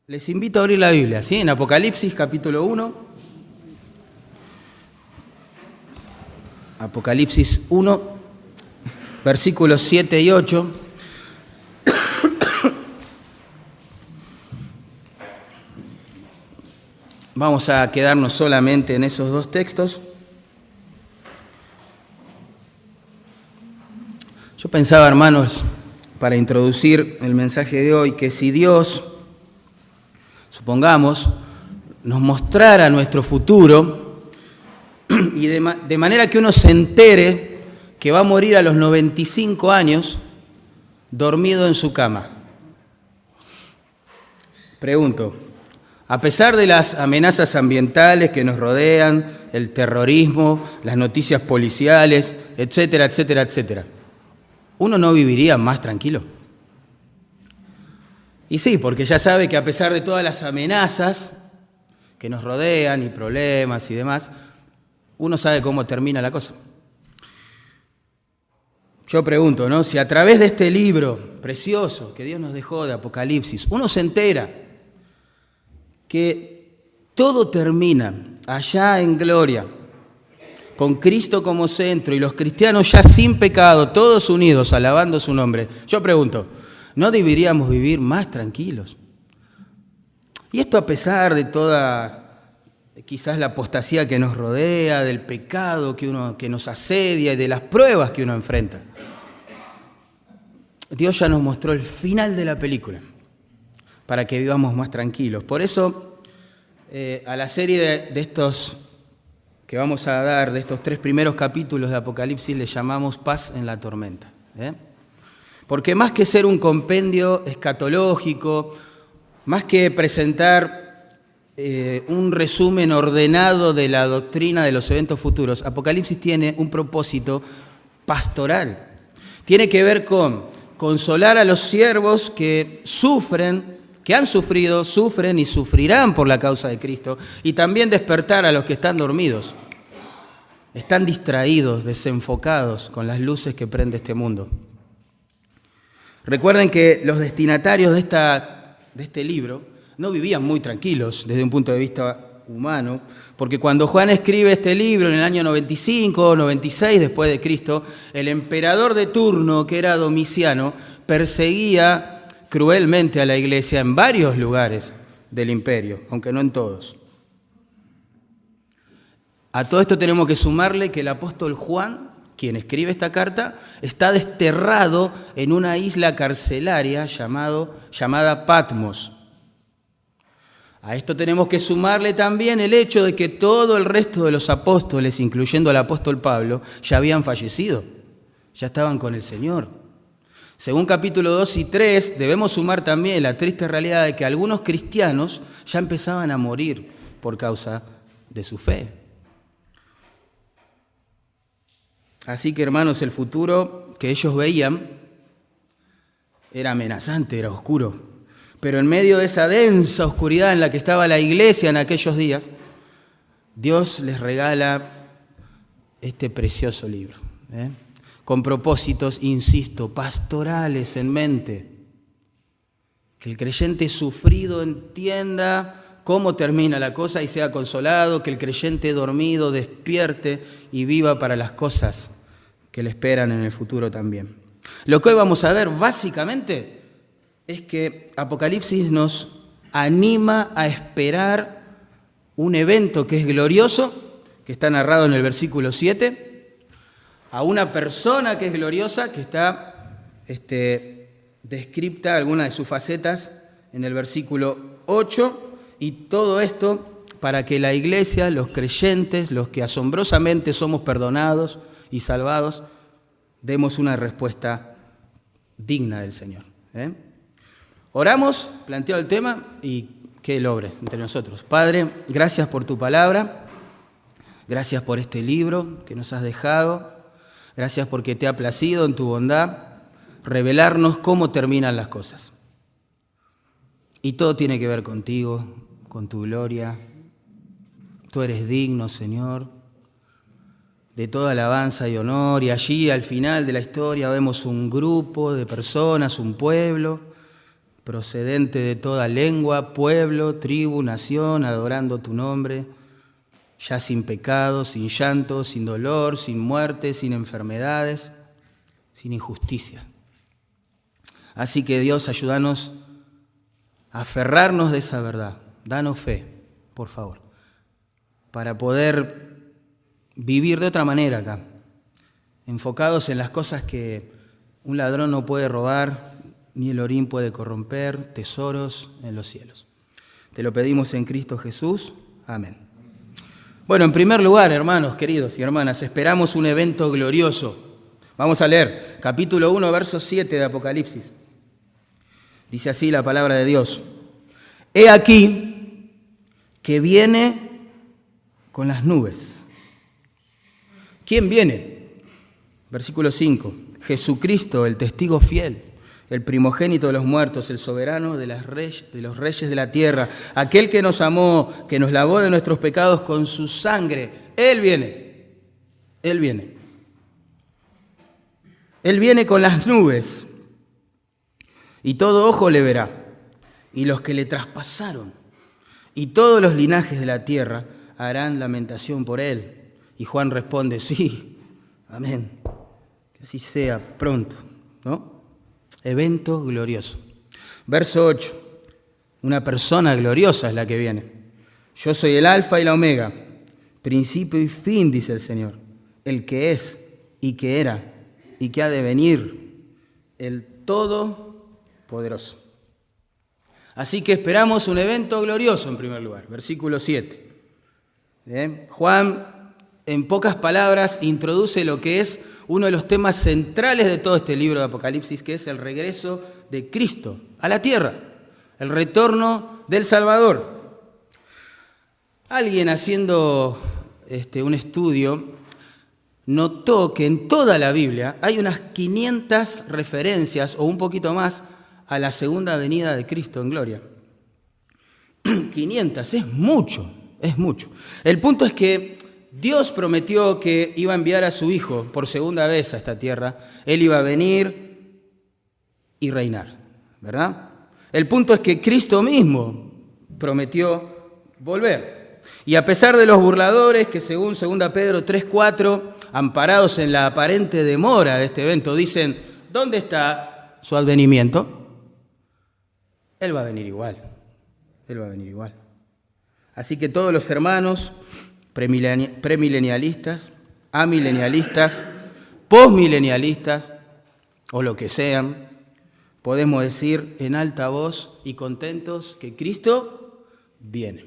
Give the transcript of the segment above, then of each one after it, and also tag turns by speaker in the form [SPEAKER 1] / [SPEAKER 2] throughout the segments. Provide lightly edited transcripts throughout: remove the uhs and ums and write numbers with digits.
[SPEAKER 1] Les invito a abrir la Biblia, ¿sí? En Apocalipsis capítulo 1. Apocalipsis 1, versículos 7 y 8. Vamos a quedarnos solamente en esos dos textos. Yo pensaba, hermanos, para introducir el mensaje de hoy, que si Dios, supongamos, nos mostrara nuestro futuro y de manera que uno se entere que va a morir a los 95 años dormido en su cama. Pregunto, a pesar de las amenazas ambientales que nos rodean, el terrorismo, las noticias policiales, etcétera, etcétera, etcétera, ¿uno no viviría más tranquilo? Y sí, porque ya sabe que a pesar de todas las amenazas que nos rodean y problemas y demás, uno sabe cómo termina la cosa. Yo pregunto, ¿no? Si a través de este libro precioso que Dios nos dejó de Apocalipsis, uno se entera que todo termina allá en gloria, con Cristo como centro y los cristianos ya sin pecado, todos unidos, alabando su nombre. Yo pregunto, ¿no deberíamos vivir más tranquilos? Y esto a pesar de toda, quizás la apostasía que nos rodea, del pecado que nos asedia y de las pruebas que uno enfrenta. Dios ya nos mostró el final de la película para que vivamos más tranquilos. Por eso, a la serie de estos que vamos a dar, de estos 3 primeros capítulos de Apocalipsis, le llamamos Paz en la tormenta. Porque más que ser un compendio escatológico, más que presentar un resumen ordenado de la doctrina de los eventos futuros, Apocalipsis tiene un propósito pastoral. Tiene que ver con consolar a los siervos que sufren, que han sufrido, sufren y sufrirán por la causa de Cristo, y también despertar a los que están dormidos, están distraídos, desenfocados con las luces que prende este mundo. Recuerden que los destinatarios de este libro no vivían muy tranquilos desde un punto de vista humano, porque cuando Juan escribe este libro en el año 95 o 96 después de Cristo, el emperador de turno, que era Domiciano, perseguía cruelmente a la iglesia en varios lugares del imperio, aunque no en todos. A todo esto tenemos que sumarle que el apóstol Juan, quien escribe esta carta, está desterrado en una isla carcelaria llamada Patmos. A esto tenemos que sumarle también el hecho de que todo el resto de los apóstoles, incluyendo al apóstol Pablo, ya habían fallecido, ya estaban con el Señor. Según capítulo 2 y 3, debemos sumar también la triste realidad de que algunos cristianos ya empezaban a morir por causa de su fe. Así que, hermanos, el futuro que ellos veían era amenazante, era oscuro. Pero en medio de esa densa oscuridad en la que estaba la iglesia en aquellos días, Dios les regala este precioso libro, con propósitos, insisto, pastorales en mente. Que el creyente sufrido entienda cómo termina la cosa y sea consolado, que el creyente dormido despierte y viva para las cosas que le esperan en el futuro también. Lo que hoy vamos a ver básicamente es que Apocalipsis nos anima a esperar un evento que es glorioso, que está narrado en el versículo 7, a una persona que es gloriosa, que está descripta alguna de sus facetas en el versículo 8, y todo esto para que la iglesia, los creyentes, los que asombrosamente somos perdonados y salvados, demos una respuesta digna del Señor. Oramos, planteo el tema y que Él obre entre nosotros. Padre, gracias por tu palabra, gracias por este libro que nos has dejado, gracias porque te ha placido en tu bondad revelarnos cómo terminan las cosas. Y todo tiene que ver contigo, con tu gloria. Tú eres digno, Señor, de toda alabanza y honor. Y allí, al final de la historia, vemos un grupo de personas, un pueblo, procedente de toda lengua, pueblo, tribu, nación, adorando tu nombre, ya sin pecado, sin llanto, sin dolor, sin muerte, sin enfermedades, sin injusticia. Así que Dios, ayúdanos a aferrarnos de esa verdad. Danos fe, por favor, para poder vivir de otra manera acá, enfocados en las cosas que un ladrón no puede robar, ni el orín puede corromper, tesoros en los cielos. Te lo pedimos en Cristo Jesús. Amén. Bueno, en primer lugar, hermanos, queridos y hermanas, esperamos un evento glorioso. Vamos a leer capítulo 1, verso 7 de Apocalipsis. Dice así la palabra de Dios. He aquí que viene con las nubes. ¿Quién viene? Versículo 5. Jesucristo, el testigo fiel, el primogénito de los muertos, el soberano de los reyes de la tierra, aquel que nos amó, que nos lavó de nuestros pecados con su sangre. Él viene. Él viene. Él viene con las nubes y todo ojo le verá, y los que le traspasaron y todos los linajes de la tierra harán lamentación por él. Y Juan responde, sí, amén, que así sea pronto, ¿no? Evento glorioso. Verso 8, una persona gloriosa es la que viene. Yo soy el alfa y la omega, principio y fin, dice el Señor, el que es y que era y que ha de venir, el Todopoderoso. Así que esperamos un evento glorioso en primer lugar. Versículo 7. Juan, en pocas palabras, introduce lo que es uno de los temas centrales de todo este libro de Apocalipsis, que es el regreso de Cristo a la tierra, el retorno del Salvador. Alguien haciendo un estudio notó que en toda la Biblia hay unas 500 referencias o un poquito más a la segunda venida de Cristo en gloria. 500, es mucho, es mucho. El punto es que Dios prometió que iba a enviar a su Hijo por segunda vez a esta tierra. Él iba a venir y reinar, ¿verdad? El punto es que Cristo mismo prometió volver. Y a pesar de los burladores que según 2 Pedro 3:4, amparados en la aparente demora de este evento, dicen, ¿dónde está su advenimiento? Él va a venir igual. Él va a venir igual. Así que todos los hermanos premilenialistas, amilenialistas, postmilenialistas o lo que sean, podemos decir en alta voz y contentos que Cristo viene.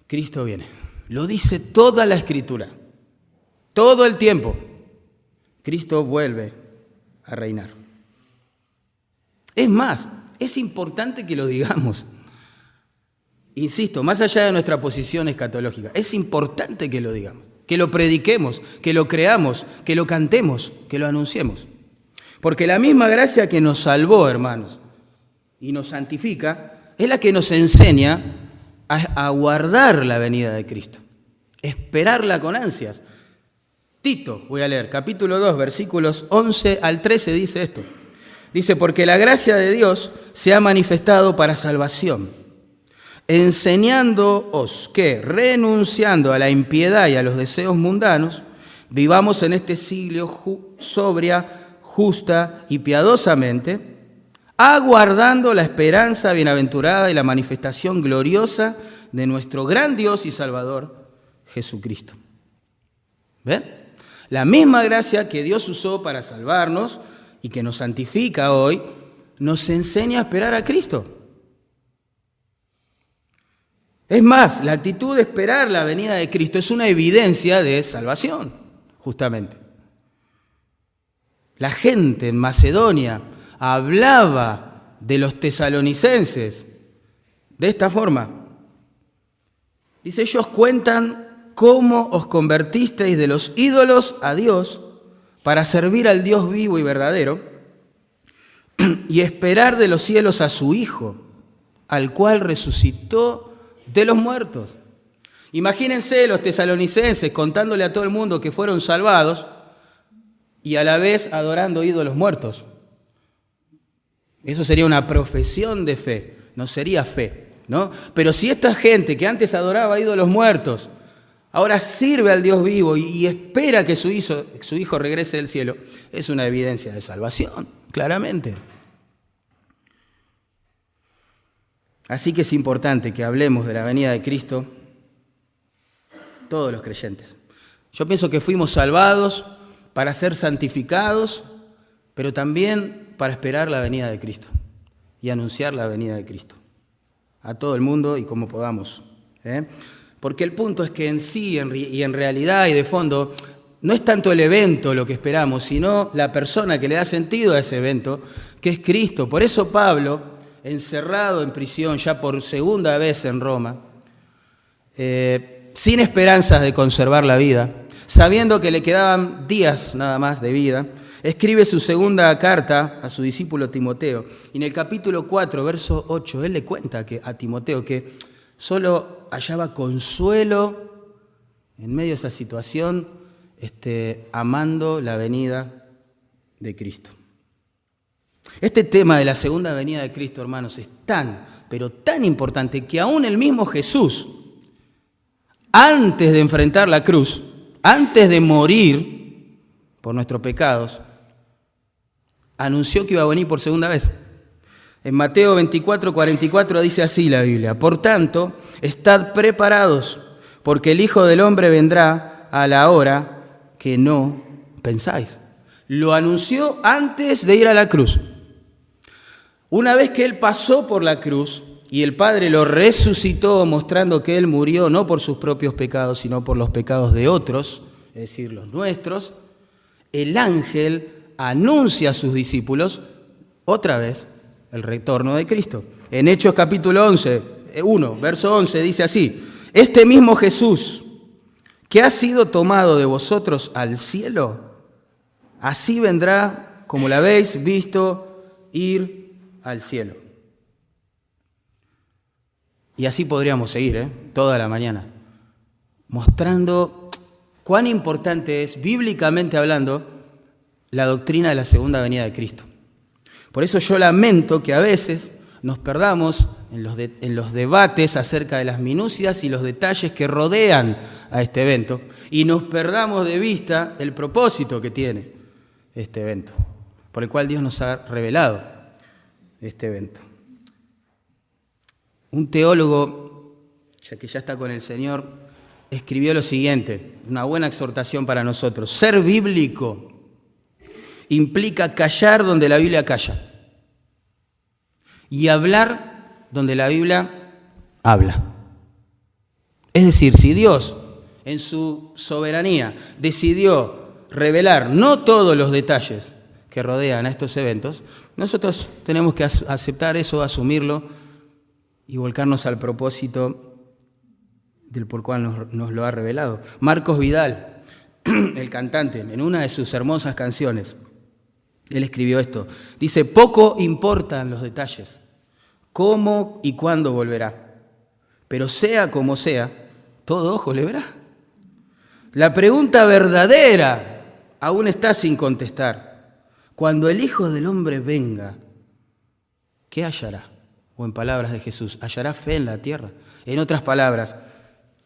[SPEAKER 1] Cristo viene. Lo dice toda la Escritura. Todo el tiempo. Cristo vuelve a reinar. Es más, es importante que lo digamos. Insisto, más allá de nuestra posición escatológica, es importante que lo digamos, que lo prediquemos, que lo creamos, que lo cantemos, que lo anunciemos. Porque la misma gracia que nos salvó, hermanos, y nos santifica, es la que nos enseña a aguardar la venida de Cristo, esperarla con ansias. Tito, voy a leer, capítulo 2, versículos 11 al 13, dice esto. Dice, porque la gracia de Dios se ha manifestado para salvación, enseñándoos que, renunciando a la impiedad y a los deseos mundanos, vivamos en este siglo sobria, justa y piadosamente, aguardando la esperanza bienaventurada y la manifestación gloriosa de nuestro gran Dios y Salvador, Jesucristo. ¿Ven? La misma gracia que Dios usó para salvarnos y que nos santifica hoy, nos enseña a esperar a Cristo. Es más, la actitud de esperar la venida de Cristo es una evidencia de salvación, justamente. La gente en Macedonia hablaba de los tesalonicenses de esta forma. Dice, ellos cuentan cómo os convertisteis de los ídolos a Dios para servir al Dios vivo y verdadero y esperar de los cielos a su Hijo, al cual resucitó de los muertos. Imagínense los tesalonicenses contándole a todo el mundo que fueron salvados y a la vez adorando ídolos muertos. Eso sería una profesión de fe, no sería fe, ¿no? Pero si esta gente que antes adoraba a ídolos muertos, ahora sirve al Dios vivo y espera que su hijo regrese del cielo, es una evidencia de salvación, claramente. Así que es importante que hablemos de la venida de Cristo, todos los creyentes. Yo pienso que fuimos salvados para ser santificados, pero también para esperar la venida de Cristo y anunciar la venida de Cristo a todo el mundo y como podamos. Porque el punto es que en sí y en realidad y de fondo no es tanto el evento lo que esperamos, sino la persona que le da sentido a ese evento, que es Cristo. Por eso Pablo, encerrado en prisión ya por segunda vez en Roma, sin esperanzas de conservar la vida, sabiendo que le quedaban días nada más de vida, escribe su segunda carta a su discípulo Timoteo. Y en el capítulo 4, verso 8, él le cuenta a Timoteo que solo hallaba consuelo en medio de esa situación, amando la venida de Cristo. Este tema de la segunda venida de Cristo, hermanos, es tan, pero tan importante que aún el mismo Jesús, antes de enfrentar la cruz, antes de morir por nuestros pecados, anunció que iba a venir por segunda vez. En Mateo 24:44 dice así la Biblia: por tanto, estad preparados, porque el Hijo del Hombre vendrá a la hora que no pensáis. Lo anunció antes de ir a la cruz. Una vez que Él pasó por la cruz y el Padre lo resucitó, mostrando que Él murió no por sus propios pecados, sino por los pecados de otros, es decir, los nuestros, el ángel anuncia a sus discípulos otra vez el retorno de Cristo. En Hechos capítulo 1, verso 11, dice así: este mismo Jesús que ha sido tomado de vosotros al cielo, así vendrá como lo habéis visto ir al cielo. Y así podríamos seguir, toda la mañana, mostrando cuán importante es, bíblicamente hablando, la doctrina de la segunda venida de Cristo. Por eso yo lamento que a veces nos perdamos en los debates acerca de las minucias y los detalles que rodean a este evento y nos perdamos de vista el propósito que tiene este evento, por el cual Dios nos ha revelado este evento. Un teólogo, ya que ya está con el Señor, escribió lo siguiente, una buena exhortación para nosotros: ser bíblico implica callar donde la Biblia calla y hablar donde la Biblia habla. Es decir, si Dios en su soberanía decidió revelar no todos los detalles que rodean a estos eventos, nosotros tenemos que aceptar eso, asumirlo y volcarnos al propósito del por cual nos lo ha revelado. Marcos Vidal, el cantante, en una de sus hermosas canciones, él escribió esto. Dice: poco importan los detalles, cómo y cuándo volverá, pero sea como sea, todo ojo le verá. La pregunta verdadera aún está sin contestar. Cuando el Hijo del Hombre venga, ¿qué hallará? O en palabras de Jesús, ¿hallará fe en la tierra? En otras palabras,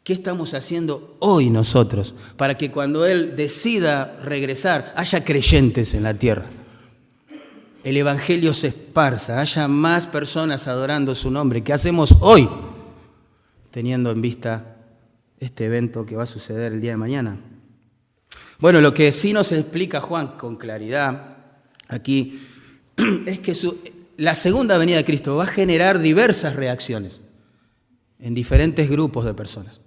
[SPEAKER 1] ¿qué estamos haciendo hoy nosotros para que cuando Él decida regresar haya creyentes en la tierra? El Evangelio se esparza, haya más personas adorando su nombre. ¿Qué hacemos hoy teniendo en vista este evento que va a suceder el día de mañana? Bueno, lo que sí nos explica Juan con claridad aquí es que la segunda venida de Cristo va a generar diversas reacciones en diferentes grupos de personas.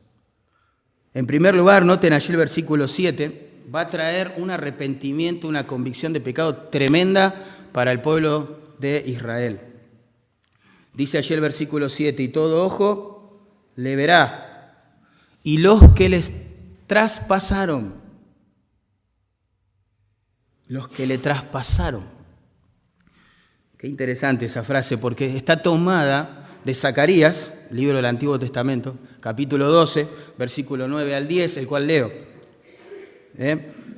[SPEAKER 1] En primer lugar, noten allí el versículo 7, va a traer un arrepentimiento, una convicción de pecado tremenda para el pueblo de Israel. Dice allí el versículo 7, y todo ojo le verá, y los que les traspasaron, los que le traspasaron. Qué interesante esa frase, porque está tomada de Zacarías, libro del Antiguo Testamento, capítulo 12, versículo 9 al 10, el cual leo.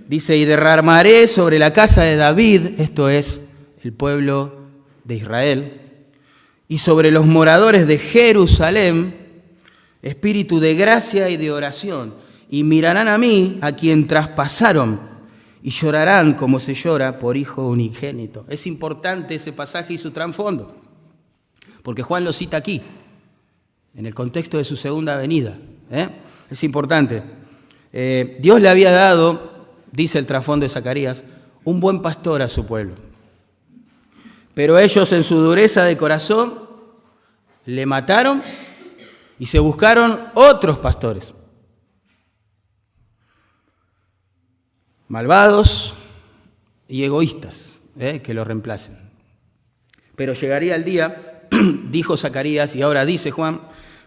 [SPEAKER 1] Dice: y derramaré sobre la casa de David, esto es, el pueblo de Israel, y sobre los moradores de Jerusalén, espíritu de gracia y de oración, y mirarán a mí, a quien traspasaron, y llorarán como se llora por hijo unigénito. Es importante ese pasaje y su trasfondo, porque Juan lo cita aquí, en el contexto de su segunda venida. Es importante. Dios le había dado, dice el trasfondo de Zacarías, un buen pastor a su pueblo. Pero ellos en su dureza de corazón le mataron y se buscaron otros pastores. Malvados y egoístas, que lo reemplacen. Pero llegaría el día, dijo Zacarías, y ahora dice Juan,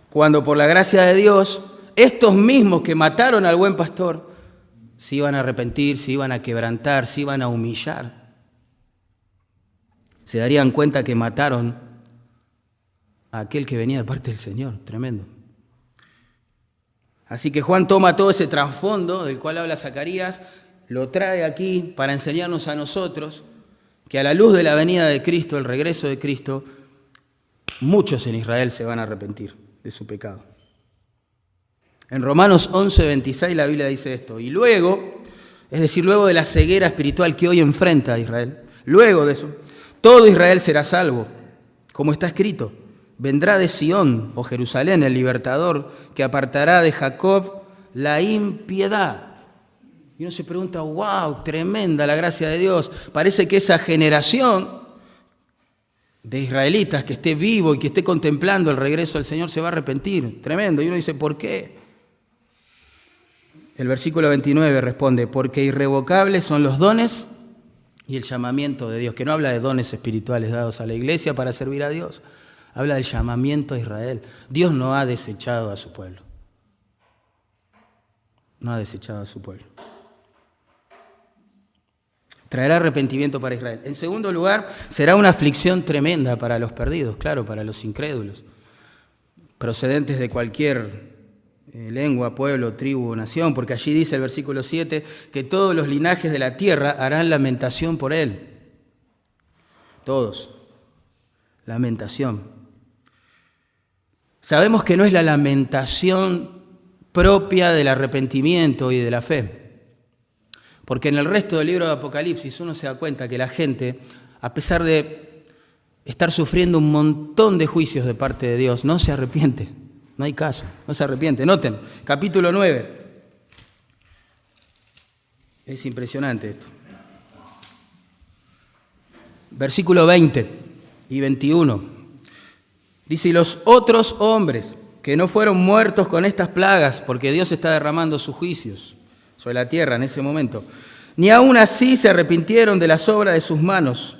[SPEAKER 1] cuando por la gracia de Dios, estos mismos que mataron al buen pastor, se iban a arrepentir, se iban a quebrantar, se iban a humillar. Se darían cuenta que mataron a aquel que venía de parte del Señor. Tremendo. Así que Juan toma todo ese trasfondo del cual habla Zacarías, lo trae aquí para enseñarnos a nosotros que a la luz de la venida de Cristo, el regreso de Cristo, muchos en Israel se van a arrepentir de su pecado. En Romanos 11:26 la Biblia dice esto, y luego, es decir, luego de la ceguera espiritual que hoy enfrenta a Israel, luego de eso, todo Israel será salvo, como está escrito, vendrá de Sión, o Jerusalén, el libertador, que apartará de Jacob la impiedad. Y uno se pregunta, wow, tremenda la gracia de Dios. Parece que esa generación de israelitas que esté vivo y que esté contemplando el regreso del Señor se va a arrepentir. Tremendo. Y uno dice, ¿por qué? El versículo 29 responde, porque irrevocables son los dones y el llamamiento de Dios, que no habla de dones espirituales dados a la iglesia para servir a Dios, habla del llamamiento a Israel. Dios no ha desechado a su pueblo. No ha desechado a su pueblo. Traerá arrepentimiento para Israel. En segundo lugar, será una aflicción tremenda para los perdidos, claro, para los incrédulos, procedentes de cualquier lengua, pueblo, tribu o nación, porque allí dice el versículo 7 que todos los linajes de la tierra harán lamentación por él. Todos. Lamentación. Sabemos que no es la lamentación propia del arrepentimiento y de la fe. Porque en el resto del libro de Apocalipsis uno se da cuenta que la gente, a pesar de estar sufriendo un montón de juicios de parte de Dios, no se arrepiente. No hay caso, no se arrepiente. Noten, capítulo 9. Es impresionante esto. Versículo 20 y 21. Dice, y los otros hombres que no fueron muertos con estas plagas, porque Dios está derramando sus juicios sobre la tierra en ese momento, ni aún así se arrepintieron de las obras de sus manos,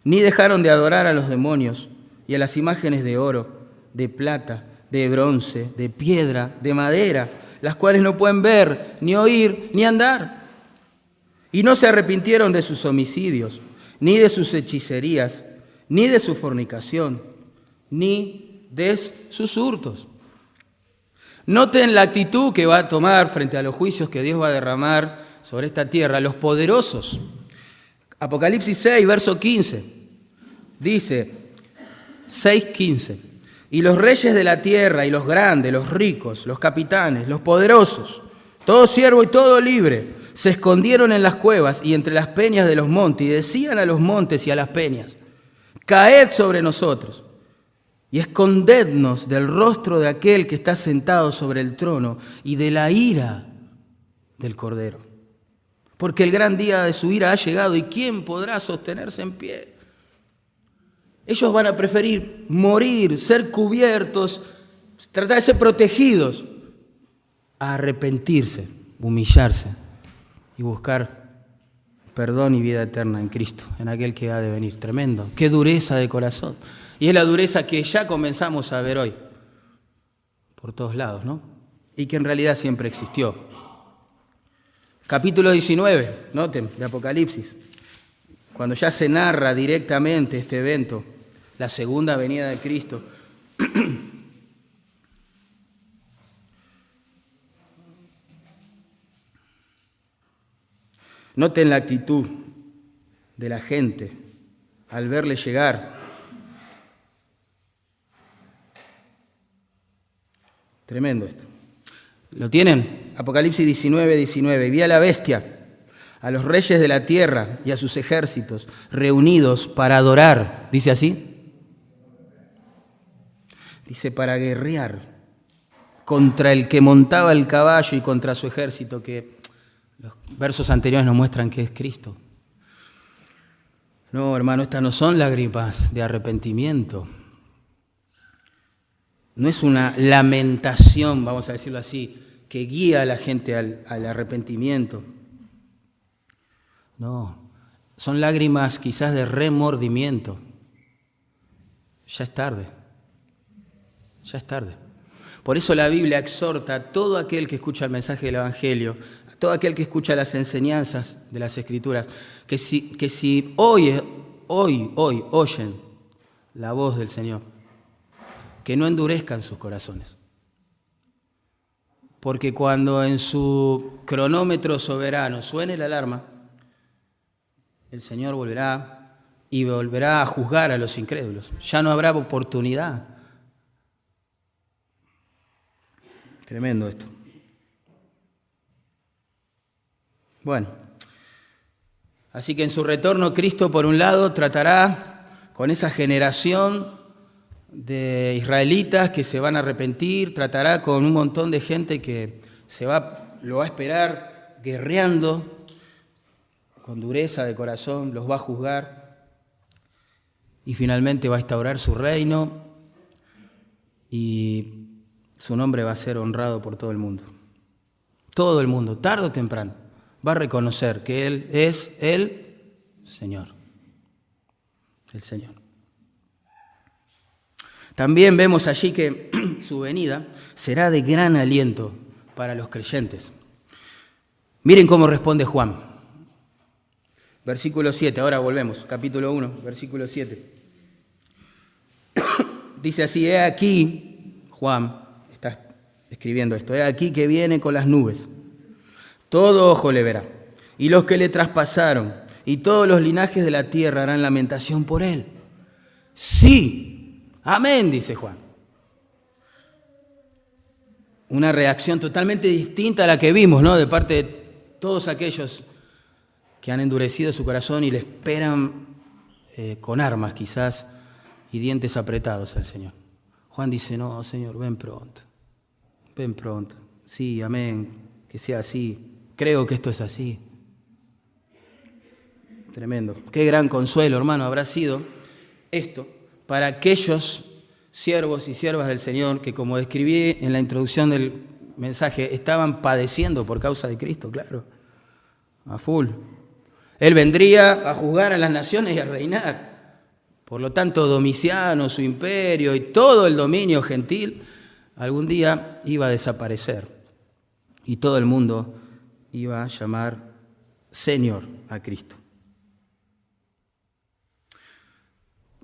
[SPEAKER 1] ni dejaron de adorar a los demonios y a las imágenes de oro, de plata, de bronce, de piedra, de madera, las cuales no pueden ver, ni oír, ni andar. Y no se arrepintieron de sus homicidios, ni de sus hechicerías, ni de su fornicación, ni de sus hurtos. Noten la actitud que va a tomar frente a los juicios que Dios va a derramar sobre esta tierra, los poderosos. Apocalipsis 6, verso 15, dice, 6:15, y los reyes de la tierra y los grandes, los ricos, los capitanes, los poderosos, todo siervo y todo libre, se escondieron en las cuevas y entre las peñas de los montes y decían a los montes y a las peñas, caed sobre nosotros y escondednos del rostro de aquel que está sentado sobre el trono y de la ira del Cordero. Porque el gran día de su ira ha llegado y ¿quién podrá sostenerse en pie? Ellos van a preferir morir, ser cubiertos, tratar de ser protegidos, a arrepentirse, humillarse y buscar perdón y vida eterna en Cristo, en aquel que ha de venir. Tremendo. Qué dureza de corazón. Y es la dureza que ya comenzamos a ver hoy, por todos lados, ¿no? Y que en realidad siempre existió. Capítulo 19, noten, de Apocalipsis, cuando ya se narra directamente este evento, la segunda venida de Cristo. Noten la actitud de la gente al verle llegar. Tremendo esto. ¿Lo tienen? Apocalipsis 19:19. Vi a la bestia, a los reyes de la tierra y a sus ejércitos reunidos para adorar. ¿Dice así? Dice para guerrear contra el que montaba el caballo y contra su ejército, que los versos anteriores nos muestran que es Cristo. No, hermano, estas no son lágrimas de arrepentimiento. No es una lamentación, vamos a decirlo así, que guía a la gente al arrepentimiento. No, son lágrimas quizás de remordimiento. Ya es tarde, ya es tarde. Por eso la Biblia exhorta a todo aquel que escucha el mensaje del Evangelio, a todo aquel que escucha las enseñanzas de las Escrituras, que si hoy oyen la voz del Señor, que no endurezcan sus corazones. Porque cuando en su cronómetro soberano suene la alarma, el Señor volverá a juzgar a los incrédulos. Ya no habrá oportunidad. Tremendo esto. Bueno, así que en su retorno Cristo, por un lado, tratará con esa generación de israelitas que se van a arrepentir, tratará con un montón de gente que lo va a esperar guerreando, con dureza de corazón, los va a juzgar y finalmente va a instaurar su reino y su nombre va a ser honrado por todo el mundo. Todo el mundo, tarde o temprano, va a reconocer que Él es el Señor. El Señor. También vemos allí que su venida será de gran aliento para los creyentes. Miren cómo responde Juan. Versículo 7, ahora volvemos, capítulo 1, versículo 7. Dice así, he aquí, Juan está escribiendo esto, he aquí que viene con las nubes, todo ojo le verá, y los que le traspasaron, y todos los linajes de la tierra harán lamentación por él. Sí, amén, dice Juan. Una reacción totalmente distinta a la que vimos, ¿no? De parte de todos aquellos que han endurecido su corazón y le esperan con armas quizás y dientes apretados al Señor. Juan dice, no, Señor, ven pronto. Ven pronto. Sí, amén, que sea así. Creo que esto es así. Tremendo. Qué gran consuelo, hermano, habrá sido esto para aquellos siervos y siervas del Señor que, como describí en la introducción del mensaje, estaban padeciendo por causa de Cristo, claro, a full. Él vendría a juzgar a las naciones y a reinar. Por lo tanto, Domiciano, su imperio y todo el dominio gentil, algún día iba a desaparecer. Y todo el mundo iba a llamar Señor a Cristo.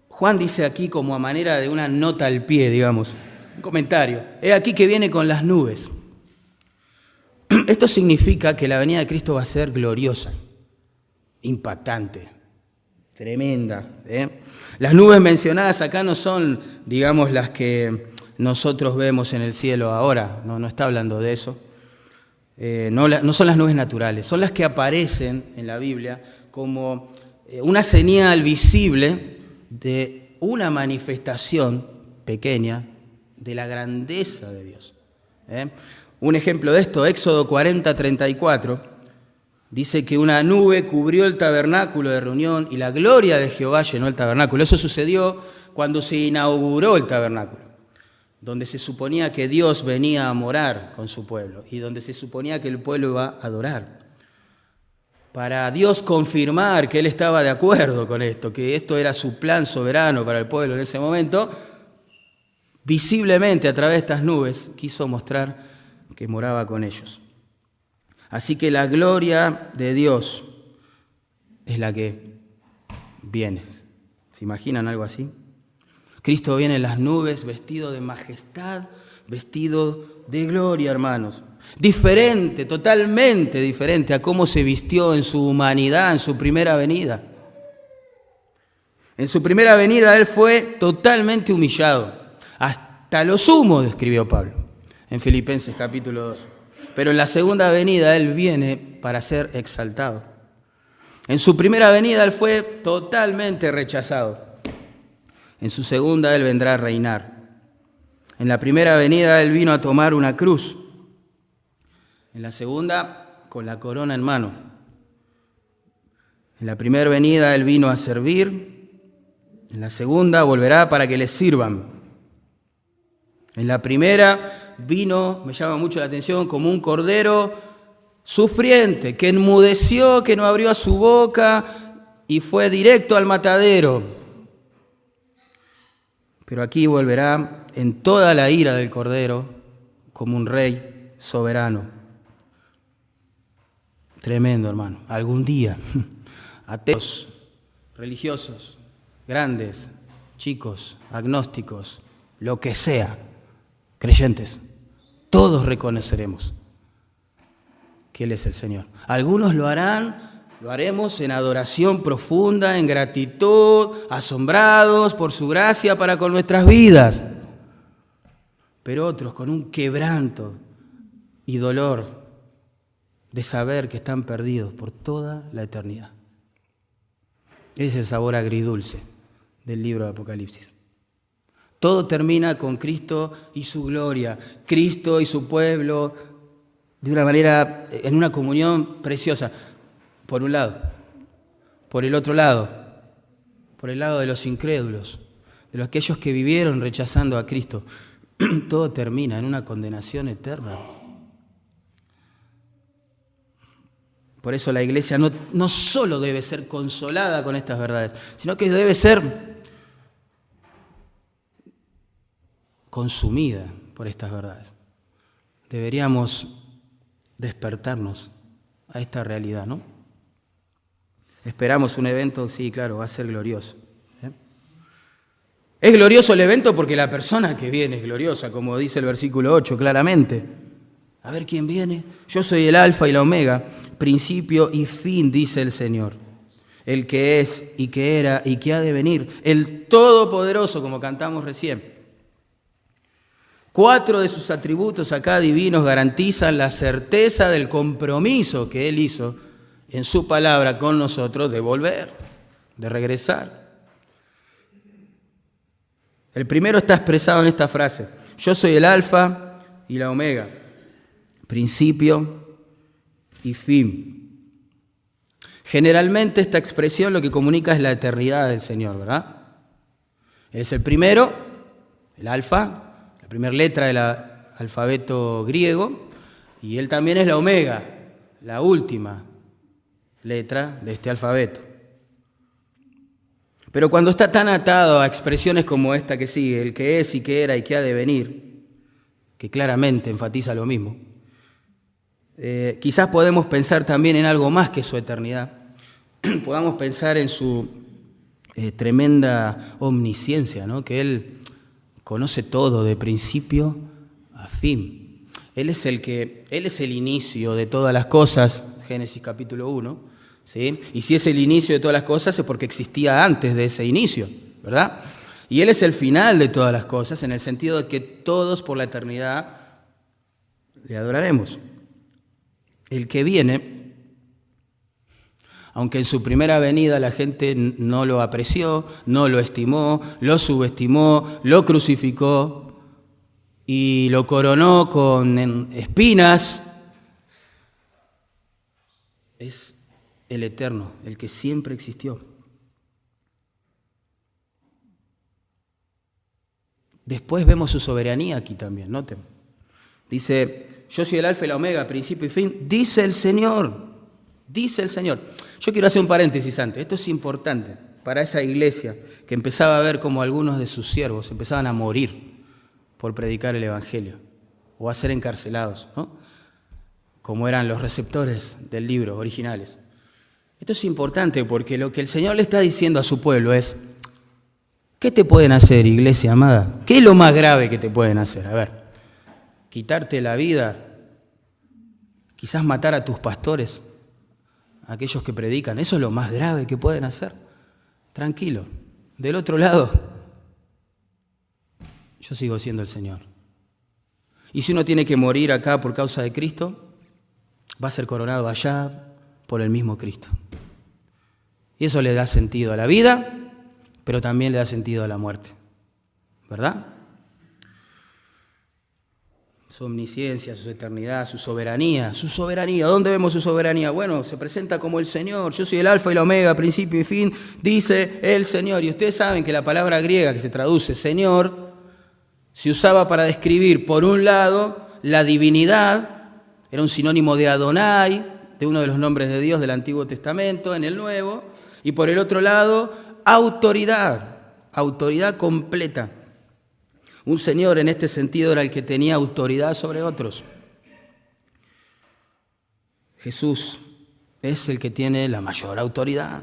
[SPEAKER 1] Juan dice aquí como a manera de una nota al pie, digamos, un comentario. He aquí que viene con las nubes. Esto significa que la venida de Cristo va a ser gloriosa, impactante, tremenda. Las nubes mencionadas acá no son, digamos, las que nosotros vemos en el cielo ahora, no está hablando de eso. No son las nubes naturales, son las que aparecen en la Biblia como una señal visible de una manifestación pequeña de la grandeza de Dios. Un ejemplo de esto, Éxodo 40:34, dice que una nube cubrió el tabernáculo de reunión y la gloria de Jehová llenó el tabernáculo. Eso sucedió cuando se inauguró el tabernáculo, donde se suponía que Dios venía a morar con su pueblo y donde se suponía que el pueblo iba a adorar. Para Dios confirmar que Él estaba de acuerdo con esto, que esto era su plan soberano para el pueblo en ese momento, visiblemente a través de estas nubes quiso mostrar que moraba con ellos. Así que la gloria de Dios es la que viene. ¿Se imaginan algo así? Cristo viene en las nubes vestido de majestad, vestido de gloria, hermanos. Diferente, totalmente diferente a cómo se vistió en su humanidad, en su primera venida. En su primera venida Él fue totalmente humillado. Hasta lo sumo, describió Pablo en Filipenses capítulo 2. Pero en la segunda venida Él viene para ser exaltado. En su primera venida Él fue totalmente rechazado. En su segunda Él vendrá a reinar. En la primera venida Él vino a tomar una cruz. En la segunda, con la corona en mano. En la primera venida Él vino a servir. En la segunda volverá para que les sirvan. En la primera vino, me llama mucho la atención, como un cordero sufriente, que enmudeció, que no abrió su boca y fue directo al matadero. Pero aquí volverá en toda la ira del cordero como un rey soberano. Tremendo, hermano. Algún día, ateos, religiosos, grandes, chicos, agnósticos, lo que sea, creyentes, todos reconoceremos que Él es el Señor. Algunos lo haremos en adoración profunda, en gratitud, asombrados por su gracia para con nuestras vidas. Pero otros con un quebranto y dolor de saber que están perdidos por toda la eternidad. Ese es el sabor agridulce del libro de Apocalipsis. Todo termina con Cristo y su gloria, Cristo y su pueblo, de una manera, en una comunión preciosa. Por un lado, por el otro lado, por el lado de los incrédulos, de los aquellos que vivieron rechazando a Cristo, todo termina en una condenación eterna. Por eso la iglesia no solo debe ser consolada con estas verdades, sino que debe ser consumida por estas verdades. Deberíamos despertarnos a esta realidad, ¿no? Esperamos un evento, sí, claro, va a ser glorioso. Es glorioso el evento porque la persona que viene es gloriosa, como dice el versículo 8 claramente. A ver quién viene. Yo soy el alfa y la omega, principio y fin, dice el Señor. El que es y que era y que ha de venir. El Todopoderoso, como cantamos recién. 4 de sus atributos acá divinos garantizan la certeza del compromiso que Él hizo en su palabra con nosotros de volver, de regresar. El primero está expresado en esta frase: yo soy el alfa y la omega, principio y fin. Generalmente esta expresión lo que comunica es la eternidad del Señor, ¿verdad? Él es el primero, el alfa, la primera letra del alfabeto griego, y Él también es la omega, la última letra de este alfabeto. Pero cuando está tan atado a expresiones como esta que sigue, el que es y que era y que ha de venir, que claramente enfatiza lo mismo, quizás podemos pensar también en algo más que su eternidad. Podamos pensar en su tremenda omnisciencia, ¿no? Que Él conoce todo de principio a fin. Él es el inicio de todas las cosas, Génesis capítulo 1. ¿Sí? Y si es el inicio de todas las cosas es porque existía antes de ese inicio, ¿verdad? Y Él es el final de todas las cosas en el sentido de que todos por la eternidad le adoraremos. El que viene, aunque en su primera venida la gente no lo apreció, no lo estimó, lo subestimó, lo crucificó y lo coronó con espinas, es el eterno, el que siempre existió. Después vemos su soberanía aquí también, noten. Dice, yo soy el alfa y la omega, principio y fin, dice el Señor, dice el Señor. Yo quiero hacer un paréntesis antes, esto es importante para esa iglesia que empezaba a ver como algunos de sus siervos empezaban a morir por predicar el Evangelio o a ser encarcelados, ¿no? Como eran los receptores del libro originales. Esto es importante porque lo que el Señor le está diciendo a su pueblo es, ¿qué te pueden hacer, iglesia amada? ¿Qué es lo más grave que te pueden hacer? A ver, quitarte la vida, quizás matar a tus pastores, a aquellos que predican, eso es lo más grave que pueden hacer. Tranquilo, del otro lado, yo sigo siendo el Señor. Y si uno tiene que morir acá por causa de Cristo, va a ser coronado allá por el mismo Cristo. Y eso le da sentido a la vida, pero también le da sentido a la muerte. ¿Verdad? Su omnisciencia, su eternidad, su soberanía. Su soberanía, ¿dónde vemos su soberanía? Bueno, se presenta como el Señor. Yo soy el alfa y la omega, principio y fin, dice el Señor. Y ustedes saben que la palabra griega que se traduce Señor se usaba para describir, por un lado, la divinidad, era un sinónimo de Adonai, de uno de los nombres de Dios del Antiguo Testamento, en el Nuevo, y por el otro lado, autoridad completa. Un Señor en este sentido era el que tenía autoridad sobre otros. Jesús es el que tiene la mayor autoridad,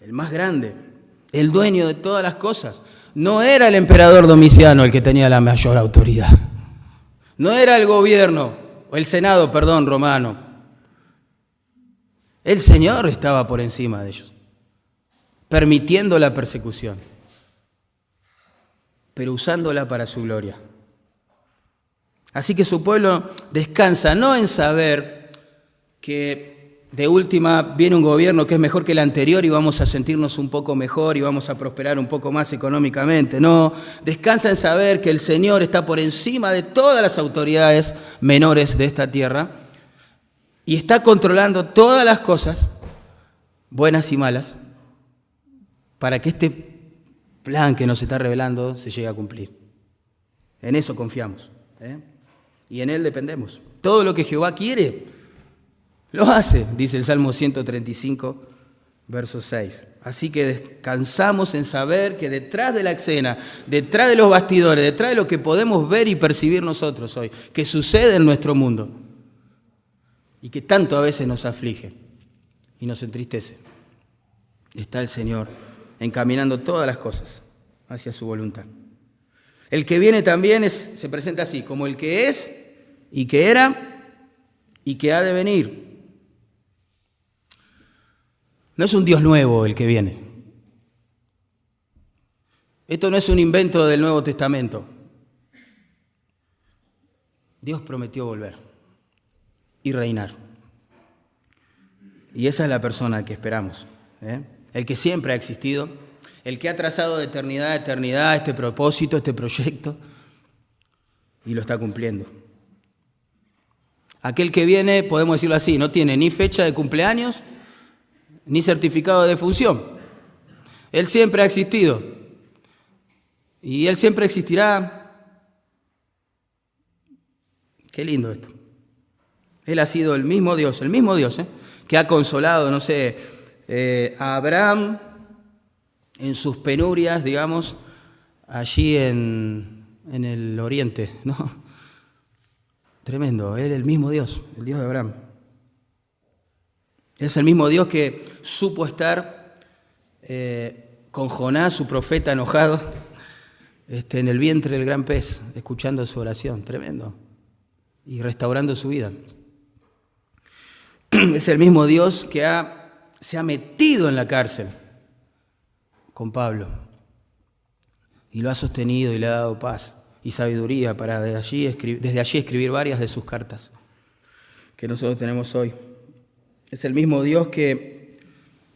[SPEAKER 1] el más grande, el dueño de todas las cosas. No era el emperador Domiciano el que tenía la mayor autoridad. No era el gobierno, o el Senado, romano. El Señor estaba por encima de ellos, permitiendo la persecución, pero usándola para su gloria. Así que su pueblo descansa no en saber que de última viene un gobierno que es mejor que el anterior y vamos a sentirnos un poco mejor y vamos a prosperar un poco más económicamente. No, descansa en saber que el Señor está por encima de todas las autoridades menores de esta tierra y está controlando todas las cosas, buenas y malas, para que este plan que nos está revelando se llegue a cumplir. En eso confiamos, y en Él dependemos. Todo lo que Jehová quiere, lo hace, dice el Salmo 135, verso 6. Así que descansamos en saber que detrás de la escena, detrás de los bastidores, detrás de lo que podemos ver y percibir nosotros hoy, que sucede en nuestro mundo y que tanto a veces nos aflige y nos entristece, está el Señor encaminando todas las cosas hacia su voluntad. El que viene también se presenta así, como el que es y que era y que ha de venir. No es un Dios nuevo el que viene. Esto no es un invento del Nuevo Testamento. Dios prometió volver y reinar. Y esa es la persona que esperamos, el que siempre ha existido, el que ha trazado de eternidad a eternidad este propósito, este proyecto, y lo está cumpliendo. Aquel que viene, podemos decirlo así, no tiene ni fecha de cumpleaños, ni certificado de defunción. Él siempre ha existido y Él siempre existirá. Qué lindo esto. Él ha sido el mismo Dios, que ha consolado, a Abraham en sus penurias, digamos, allí en el oriente, ¿no? Tremendo, Él es el mismo Dios, el Dios de Abraham. Es el mismo Dios que supo estar con Jonás, su profeta enojado, en el vientre del gran pez, escuchando su oración, tremendo, y restaurando su vida. Es el mismo Dios que se ha metido en la cárcel con Pablo y lo ha sostenido y le ha dado paz y sabiduría para desde allí escribir varias de sus cartas que nosotros tenemos hoy. Es el mismo Dios que,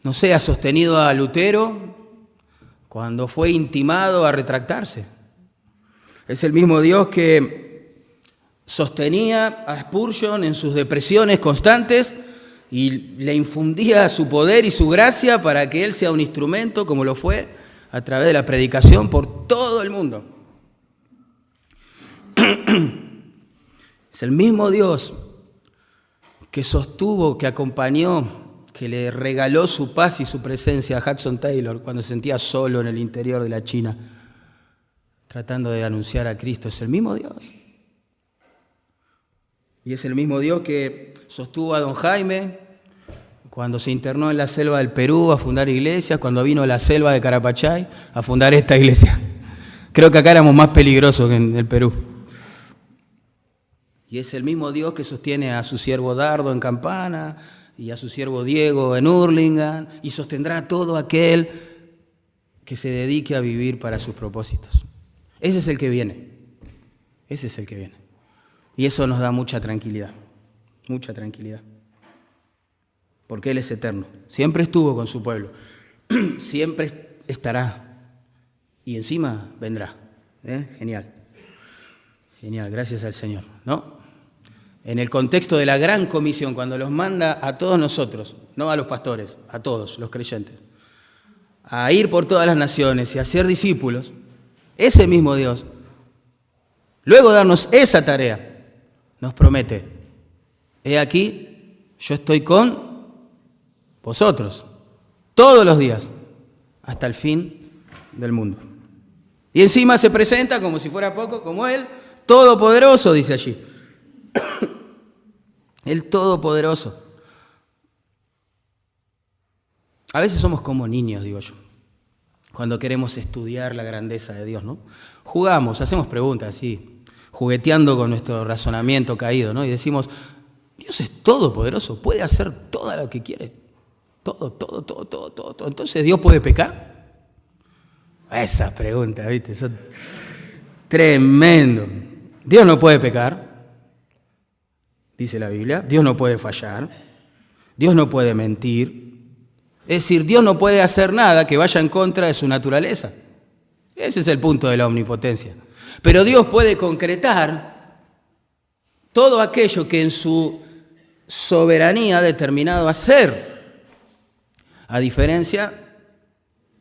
[SPEAKER 1] ha sostenido a Lutero cuando fue intimado a retractarse. Es el mismo Dios que sostenía a Spurgeon en sus depresiones constantes y le infundía su poder y su gracia para que él sea un instrumento, como lo fue, a través de la predicación por todo el mundo. Es el mismo Dios que sostuvo, que acompañó, que le regaló su paz y su presencia a Hudson Taylor cuando se sentía solo en el interior de la China, tratando de anunciar a Cristo. Es el mismo Dios. Y es el mismo Dios que sostuvo a don Jaime cuando se internó en la selva del Perú a fundar iglesias, cuando vino a la selva de Carapachay a fundar esta iglesia. Creo que acá éramos más peligrosos que en el Perú. Y es el mismo Dios que sostiene a su siervo Dardo en Campana y a su siervo Diego en Hurlingham y sostendrá a todo aquel que se dedique a vivir para sus propósitos. Ese es el que viene. Ese es el que viene. Y eso nos da mucha tranquilidad. Mucha tranquilidad. Porque Él es eterno. Siempre estuvo con su pueblo. Siempre estará. Y encima vendrá. Genial. Genial, gracias al Señor, ¿no? En el contexto de la gran comisión, cuando los manda a todos nosotros, no a los pastores, a todos los creyentes, a ir por todas las naciones y a ser discípulos, ese mismo Dios, luego de darnos esa tarea, nos promete, he aquí, yo estoy con vosotros, todos los días, hasta el fin del mundo. Y encima se presenta, como si fuera poco, como Él, Todopoderoso, dice allí. El Todopoderoso. A veces somos como niños, digo yo, cuando queremos estudiar la grandeza de Dios, ¿no? Jugamos, hacemos preguntas, así, jugueteando con nuestro razonamiento caído, ¿no? Y decimos, Dios es todopoderoso, puede hacer todo lo que quiere. Todo. Entonces, ¿Dios puede pecar? Esas preguntas, ¿viste? Son tremendo. Dios no puede pecar, dice la Biblia. Dios no puede fallar. Dios no puede mentir. Es decir, Dios no puede hacer nada que vaya en contra de su naturaleza. Ese es el punto de la omnipotencia. Pero Dios puede concretar todo aquello que en su soberanía ha determinado hacer, a diferencia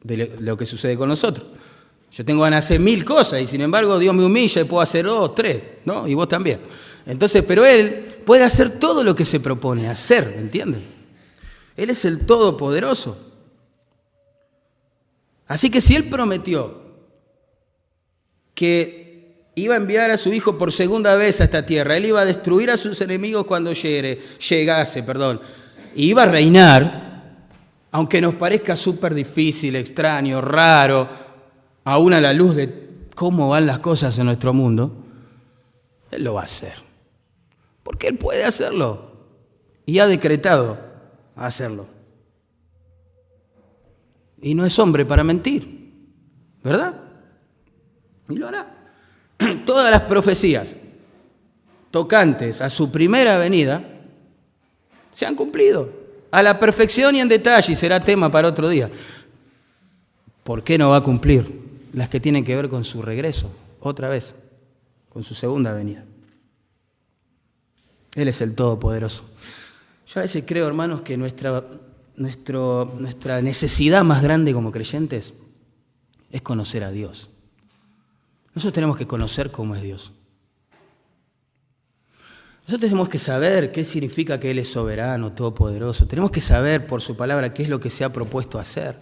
[SPEAKER 1] de lo que sucede con nosotros. Yo tengo ganas de hacer 1000 cosas y sin embargo Dios me humilla y puedo hacer 2, 3, ¿no? Y vos también. Entonces, pero Él puede hacer todo lo que se propone hacer, ¿entienden? Él es el Todopoderoso. Así que si Él prometió que iba a enviar a su Hijo por segunda vez a esta tierra, Él iba a destruir a sus enemigos cuando llegase, y iba a reinar, aunque nos parezca súper difícil, extraño, raro, aún a la luz de cómo van las cosas en nuestro mundo, Él lo va a hacer. Porque Él puede hacerlo. Y ha decretado hacerlo. Y no es hombre para mentir, ¿verdad? Y lo hará. Todas las profecías tocantes a su primera venida se han cumplido a la perfección y en detalle, y será tema para otro día. ¿Por qué no va a cumplir las que tienen que ver con su regreso, otra vez, con su segunda venida? Él es el Todopoderoso. Yo a veces creo, hermanos, que nuestra necesidad más grande como creyentes es conocer a Dios. Nosotros tenemos que conocer cómo es Dios. Nosotros tenemos que saber qué significa que Él es soberano, todopoderoso. Tenemos que saber por su palabra qué es lo que se ha propuesto hacer.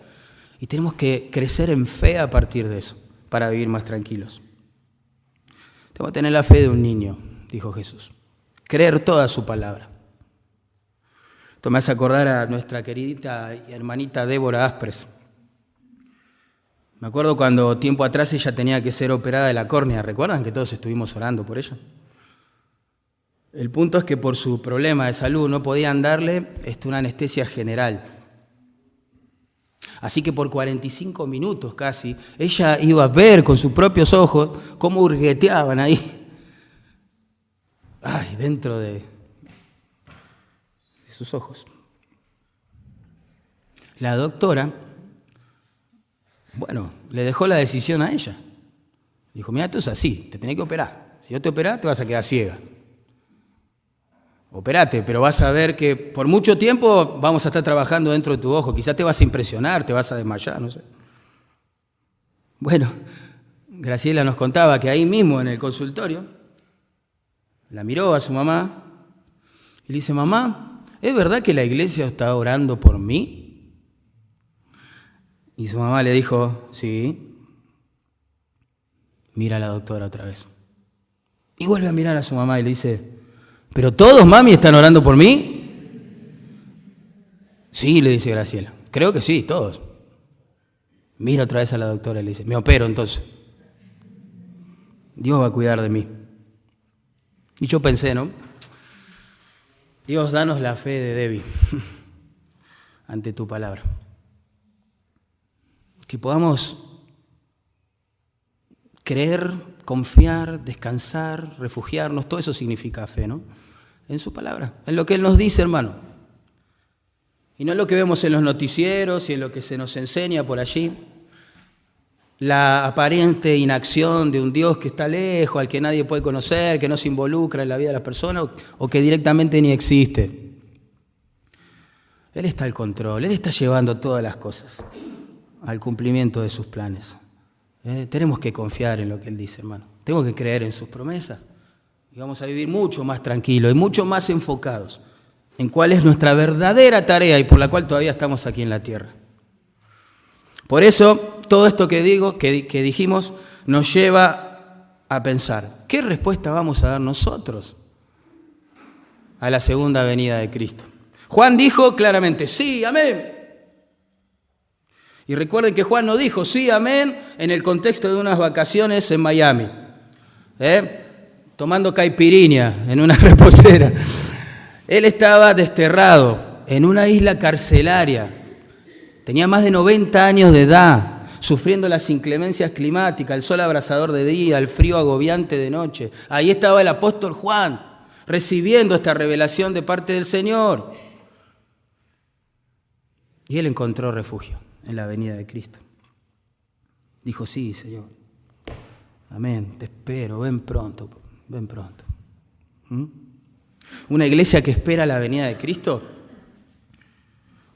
[SPEAKER 1] Y tenemos que crecer en fe a partir de eso, para vivir más tranquilos. Tenemos que tener la fe de un niño, dijo Jesús. Creer toda su palabra. Esto me hace acordar a nuestra querida y hermanita Débora Aspres. Me acuerdo cuando tiempo atrás ella tenía que ser operada de la córnea. ¿Recuerdan que todos estuvimos orando por ella? El punto es que por su problema de salud no podían darle una anestesia general. Así que por 45 minutos casi, ella iba a ver con sus propios ojos cómo hurgueteaban ahí. Ay, dentro de sus ojos. La doctora, le dejó la decisión a ella. Dijo, mira, esto es así, te tenés que operar. Si no te operás, te vas a quedar ciega. Operate, pero vas a ver que por mucho tiempo vamos a estar trabajando dentro de tu ojo. Quizás te vas a impresionar, te vas a desmayar, no sé. Bueno, Graciela nos contaba que ahí mismo en el consultorio la miró a su mamá y le dice, mamá, ¿es verdad que la iglesia está orando por mí? Y su mamá le dijo, sí. Mira a la doctora otra vez. Y vuelve a mirar a su mamá y le dice, ¿pero todos, mami, están orando por mí? Sí, le dice Graciela. Creo que sí, todos. Mira otra vez a la doctora y le dice, me opero entonces. Dios va a cuidar de mí. Y yo pensé, ¿no? Dios, danos la fe de Debbie ante tu palabra. que podamos creer, confiar, descansar, refugiarnos, todo eso significa fe, ¿no? En su palabra, en lo que Él nos dice, hermano. Y no en lo que vemos en los noticieros y en lo que se nos enseña por allí. La aparente inacción de un Dios que está lejos, al que nadie puede conocer, que no se involucra en la vida de las personas o que directamente ni existe. Él está al control, Él está llevando todas las cosas al cumplimiento de sus planes. Tenemos que confiar en lo que Él dice, hermano. Tenemos que creer en sus promesas y vamos a vivir mucho más tranquilos y mucho más enfocados en cuál es nuestra verdadera tarea y por la cual todavía estamos aquí en la tierra. Por eso, todo esto que dijimos, nos lleva a pensar, ¿qué respuesta vamos a dar nosotros a la segunda venida de Cristo? Juan dijo claramente, sí, amén. Y recuerden que Juan no dijo, sí, amén, en el contexto de unas vacaciones en Miami, tomando caipirinha en una reposera. Él estaba desterrado en una isla carcelaria. Tenía más de 90 años de edad, sufriendo las inclemencias climáticas, el sol abrasador de día, el frío agobiante de noche. Ahí estaba el apóstol Juan, recibiendo esta revelación de parte del Señor. Y él encontró refugio en la venida de Cristo. Dijo, sí, Señor. Amén, te espero, ven pronto, ven pronto. Una iglesia que espera la venida de Cristo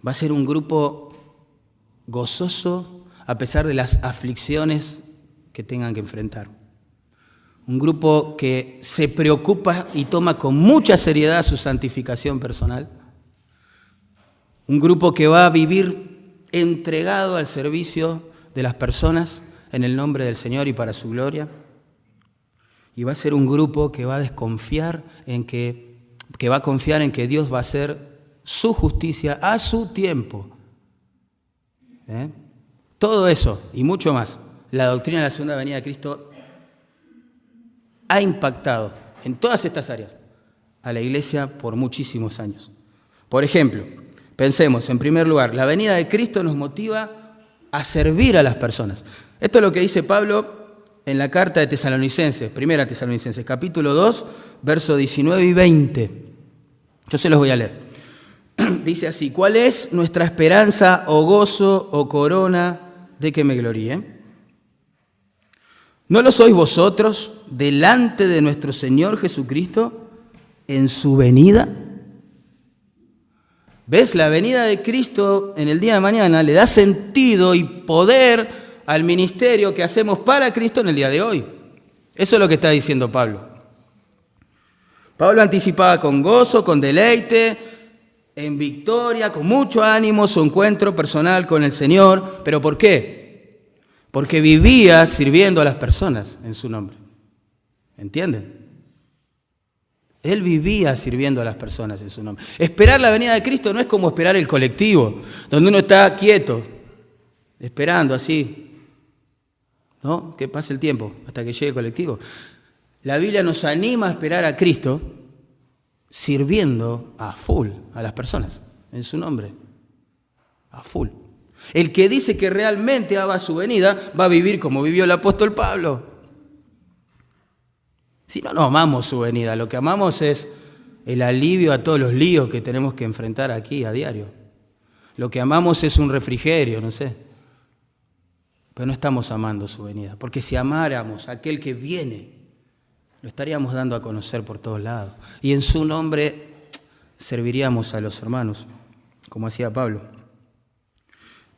[SPEAKER 1] va a ser un grupo gozoso a pesar de las aflicciones que tengan que enfrentar. Un grupo que se preocupa y toma con mucha seriedad su santificación personal. Un grupo que va a vivir entregado al servicio de las personas en el nombre del Señor y para su gloria. Y va a ser un grupo que va a desconfiar que va a confiar en que Dios va a hacer su justicia a su tiempo. Todo eso y mucho más, la doctrina de la segunda venida de Cristo ha impactado en todas estas áreas a la iglesia por muchísimos años. Por ejemplo, pensemos, en primer lugar, la venida de Cristo nos motiva a servir a las personas. Esto es lo que dice Pablo en la carta de Tesalonicenses, primera Tesalonicenses, capítulo 2, versos 19 y 20. Yo se los voy a leer. Dice así, ¿cuál es nuestra esperanza o gozo o corona de que me gloríe? ¿No lo sois vosotros delante de nuestro Señor Jesucristo en su venida? ¿Ves? La venida de Cristo en el día de mañana le da sentido y poder al ministerio que hacemos para Cristo en el día de hoy. Eso es lo que está diciendo Pablo. Pablo anticipaba con gozo, con deleite, en victoria, con mucho ánimo su encuentro personal con el Señor. ¿Pero por qué? Porque vivía sirviendo a las personas en su nombre. ¿Entienden? Él vivía sirviendo a las personas en su nombre. Esperar la venida de Cristo no es como esperar el colectivo, donde uno está quieto, esperando así, ¿no? Que pase el tiempo hasta que llegue el colectivo. La Biblia nos anima a esperar a Cristo sirviendo a full a las personas en su nombre. A full. El que dice que realmente ama su venida va a vivir como vivió el apóstol Pablo. Si no, no amamos su venida. Lo que amamos es el alivio a todos los líos que tenemos que enfrentar aquí a diario. Lo que amamos es un refrigerio, no sé. Pero no estamos amando su venida. Porque si amáramos a aquel que viene, lo estaríamos dando a conocer por todos lados. Y en su nombre serviríamos a los hermanos, como hacía Pablo.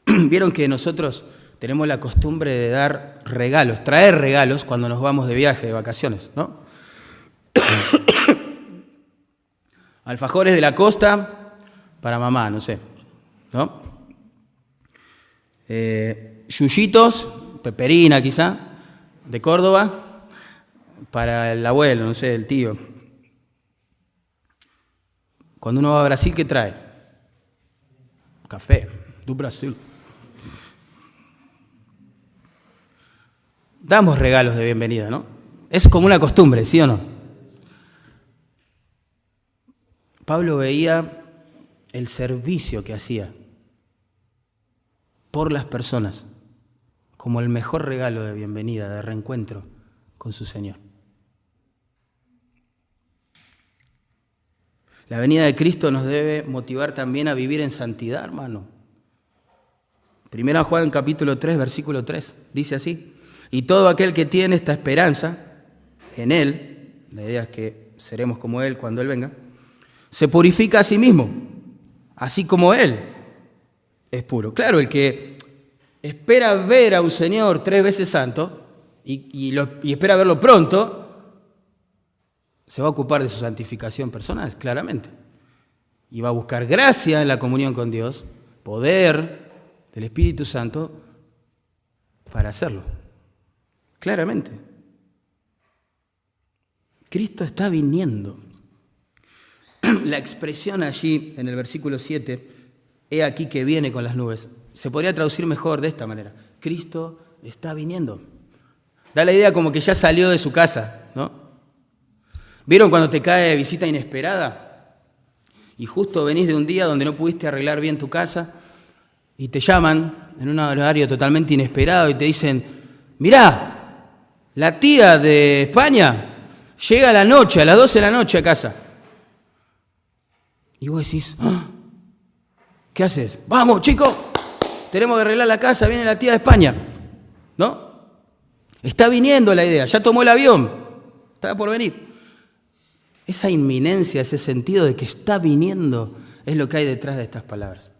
[SPEAKER 1] Vieron que nosotros tenemos la costumbre de dar regalos, traer regalos cuando nos vamos de viaje, de vacaciones, ¿no? Alfajores de la costa para mamá, no sé, ¿no? Yuyitos, peperina quizá, de Córdoba, para el abuelo, no sé, el tío. Cuando uno va a Brasil, ¿qué trae? Café, do Brasil. Damos regalos de bienvenida, ¿no? Es como una costumbre, ¿sí o no? Pablo veía el servicio que hacía por las personas como el mejor regalo de bienvenida, de reencuentro con su Señor. La venida de Cristo nos debe motivar también a vivir en santidad, hermano. Primera Juan capítulo 3, versículo 3, dice así: y todo aquel que tiene esta esperanza en Él, la idea es que seremos como Él cuando Él venga, se purifica a sí mismo, así como Él es puro. Claro, el que espera ver a un Señor 3 veces santo y espera verlo pronto, se va a ocupar de su santificación personal, claramente. Y va a buscar gracia en la comunión con Dios, poder del Espíritu Santo para hacerlo. Claramente. Cristo está viniendo. La expresión allí en el versículo 7, he aquí que viene con las nubes, se podría traducir mejor de esta manera: Cristo está viniendo. Da la idea como que ya salió de su casa, ¿no? ¿Vieron cuando te cae visita inesperada? Y justo venís de un día donde no pudiste arreglar bien tu casa y te llaman en un horario totalmente inesperado y te dicen: mirá, la tía de España llega a la noche, a las 12 de la noche a casa. Y vos decís: ¿ah? ¿Qué haces? Vamos, chicos, tenemos que arreglar la casa, viene la tía de España. ¿No? Está viniendo la idea, ya tomó el avión, está por venir. Esa inminencia, ese sentido de que está viniendo, es lo que hay detrás de estas palabras.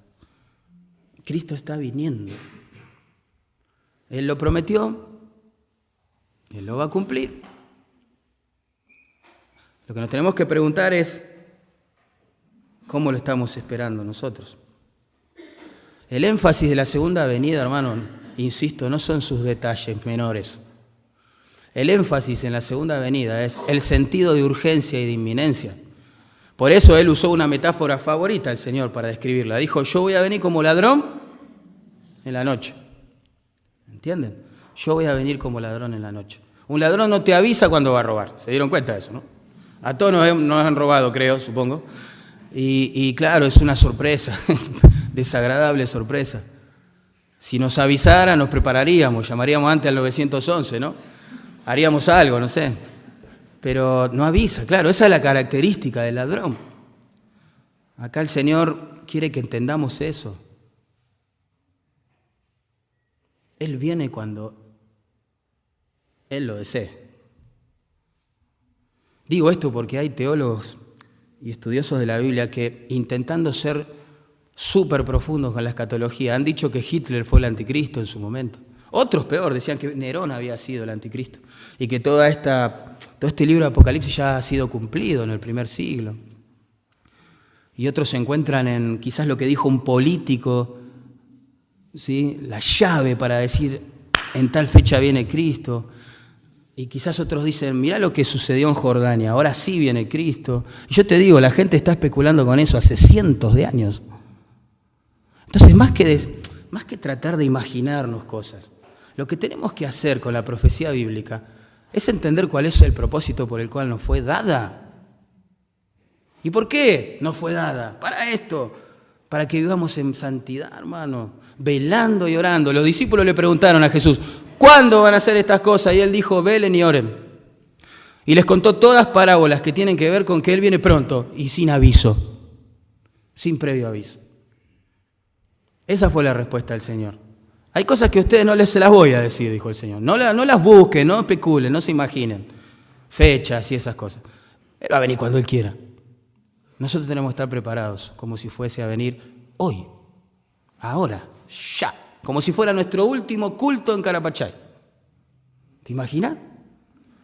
[SPEAKER 1] Cristo está viniendo. Él lo prometió, Él lo va a cumplir. Lo que nos tenemos que preguntar es: ¿cómo lo estamos esperando nosotros? El énfasis de la segunda venida, hermano, insisto, no son sus detalles menores. El énfasis en la segunda venida es el sentido de urgencia y de inminencia. Por eso Él usó una metáfora favorita, el Señor, para describirla. Dijo: yo voy a venir como ladrón en la noche. ¿Entienden? Yo voy a venir como ladrón en la noche. Un ladrón no te avisa cuando va a robar. ¿Se dieron cuenta de eso, no? A todos nos han robado, creo, supongo. Y claro, es una sorpresa, desagradable sorpresa. Si nos avisara, nos prepararíamos, llamaríamos antes al 911, ¿no? Haríamos algo, no sé. Pero no avisa, claro, esa es la característica del ladrón. Acá el Señor quiere que entendamos eso. Él viene cuando Él lo desee. Digo esto porque hay teólogos y estudiosos de la Biblia que, intentando ser súper profundos con la escatología, han dicho que Hitler fue el anticristo en su momento. Otros, peor, decían que Nerón había sido el anticristo y que todo este libro de Apocalipsis ya ha sido cumplido en el primer siglo. Y otros se encuentran en quizás lo que dijo un político, ¿sí?, la llave para decir: en tal fecha viene Cristo. Y quizás otros dicen: mirá lo que sucedió en Jordania, ahora sí viene Cristo. Y yo te digo, la gente está especulando con eso hace cientos de años. Entonces, más que tratar de imaginarnos cosas, lo que tenemos que hacer con la profecía bíblica es entender cuál es el propósito por el cual nos fue dada. ¿Y por qué nos fue dada? Para esto, para que vivamos en santidad, hermano, velando y orando. Los discípulos le preguntaron a Jesús: ¿cuándo van a hacer estas cosas? Y Él dijo: velen y oren. Y les contó todas parábolas que tienen que ver con que Él viene pronto y sin aviso, sin previo aviso. Esa fue la respuesta del Señor. Hay cosas que a ustedes se las voy a decir, dijo el Señor. No las busquen, no especulen, no se imaginen fechas y esas cosas. Él va a venir cuando Él quiera. Nosotros tenemos que estar preparados, como si fuese a venir hoy, ahora, ya. Como si fuera nuestro último culto en Carapachay. ¿Te imaginas?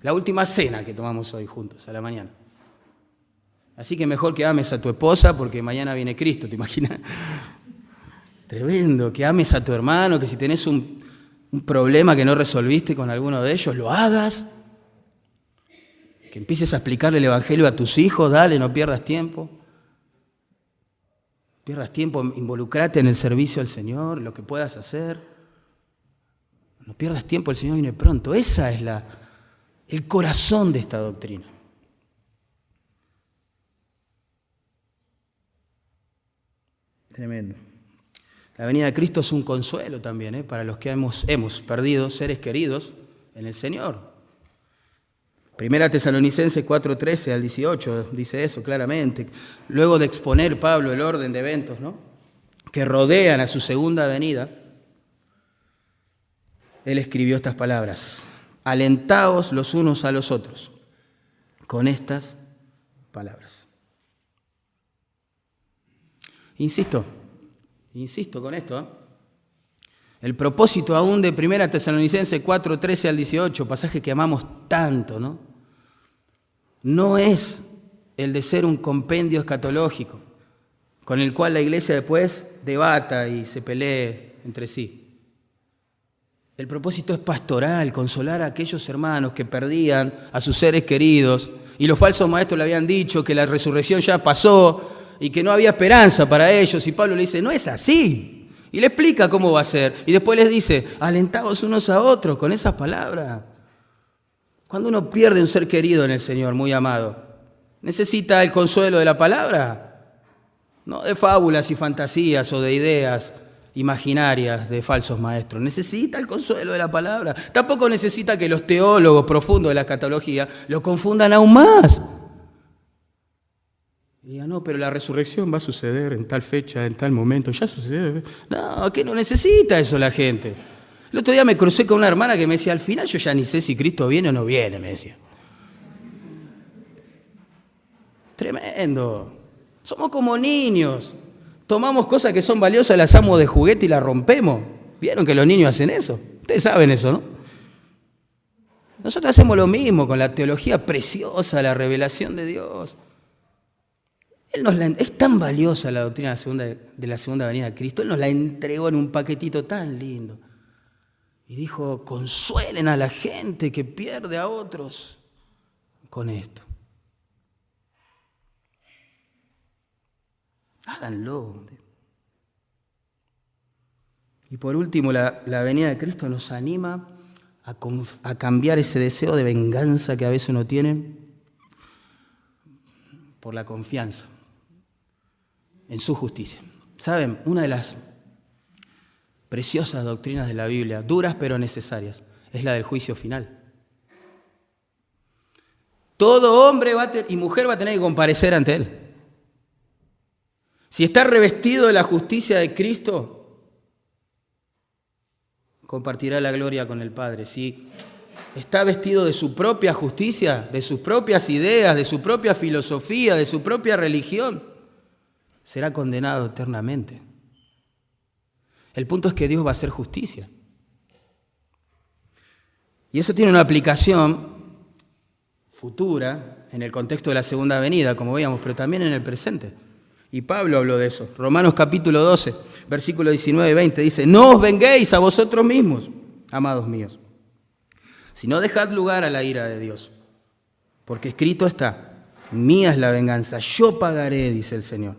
[SPEAKER 1] La última cena que tomamos hoy juntos, a la mañana. Así que mejor que ames a tu esposa porque mañana viene Cristo, ¿te imaginas? Tremendo, que ames a tu hermano, que si tenés un problema que no resolviste con alguno de ellos, lo hagas. Que empieces a explicarle el Evangelio a tus hijos, dale, no pierdas tiempo. Pierdas tiempo, involucrate en el servicio al Señor, lo que puedas hacer. No pierdas tiempo, el Señor viene pronto. Esa es el corazón de esta doctrina. Tremendo. La venida de Cristo es un consuelo también, para los que hemos perdido seres queridos en el Señor. Primera Tesalonicenses 4:13 al 18 dice eso claramente. Luego de exponer Pablo el orden de eventos, ¿no?, que rodean a su segunda venida, él escribió estas palabras: alentaos los unos a los otros con estas palabras. Insisto con esto, El propósito aún de 1 Tesalonicenses 4:13 al 18, pasaje que amamos tanto, no es el de ser un compendio escatológico con el cual la iglesia después debata y se pelee entre sí. El propósito es pastoral, consolar a aquellos hermanos que perdían a sus seres queridos y los falsos maestros le habían dicho que la resurrección ya pasó y que no había esperanza para ellos, y Pablo le dice, no es así, y le explica cómo va a ser, y después les dice, alentaos unos a otros con esas palabras. Cuando uno pierde un ser querido en el Señor, muy amado, ¿necesita el consuelo de la palabra? No de fábulas y fantasías o de ideas imaginarias de falsos maestros. Necesita el consuelo de la palabra. Tampoco necesita que los teólogos profundos de la escatología lo confundan aún más. Y digan, no, pero la resurrección va a suceder en tal fecha, en tal momento. Ya sucede. No, que no necesita eso la gente. El otro día me crucé con una hermana que me decía, al final yo ya ni sé si Cristo viene o no viene, me decía. Tremendo. Somos como niños. Tomamos cosas que son valiosas, las usamos de juguete y las rompemos. ¿Vieron que los niños hacen eso? Ustedes saben eso, ¿no? Nosotros hacemos lo mismo con la teología preciosa, la revelación de Dios. Es tan valiosa la doctrina de la segunda venida de Cristo. Él nos la entregó en un paquetito tan lindo. Y dijo, consuelen a la gente que pierde a otros con esto. Háganlo. Y por último, la venida de Cristo nos anima a cambiar ese deseo de venganza que a veces uno tiene por la confianza en su justicia. ¿Saben? Una de las preciosas doctrinas de la Biblia, duras pero necesarias, es la del juicio final. Todo hombre y mujer va a tener que comparecer ante Él. Si está revestido de la justicia de Cristo, compartirá la gloria con el Padre. Si está vestido de su propia justicia, de sus propias ideas, de su propia filosofía, de su propia religión, será condenado eternamente. El punto es que Dios va a hacer justicia. Y eso tiene una aplicación futura en el contexto de la segunda venida, como veíamos, pero también en el presente. Y Pablo habló de eso. Romanos capítulo 12, versículos 19 y 20 dice, no os venguéis a vosotros mismos, amados míos, sino dejad lugar a la ira de Dios. Porque escrito está, mía es la venganza, yo pagaré, dice el Señor.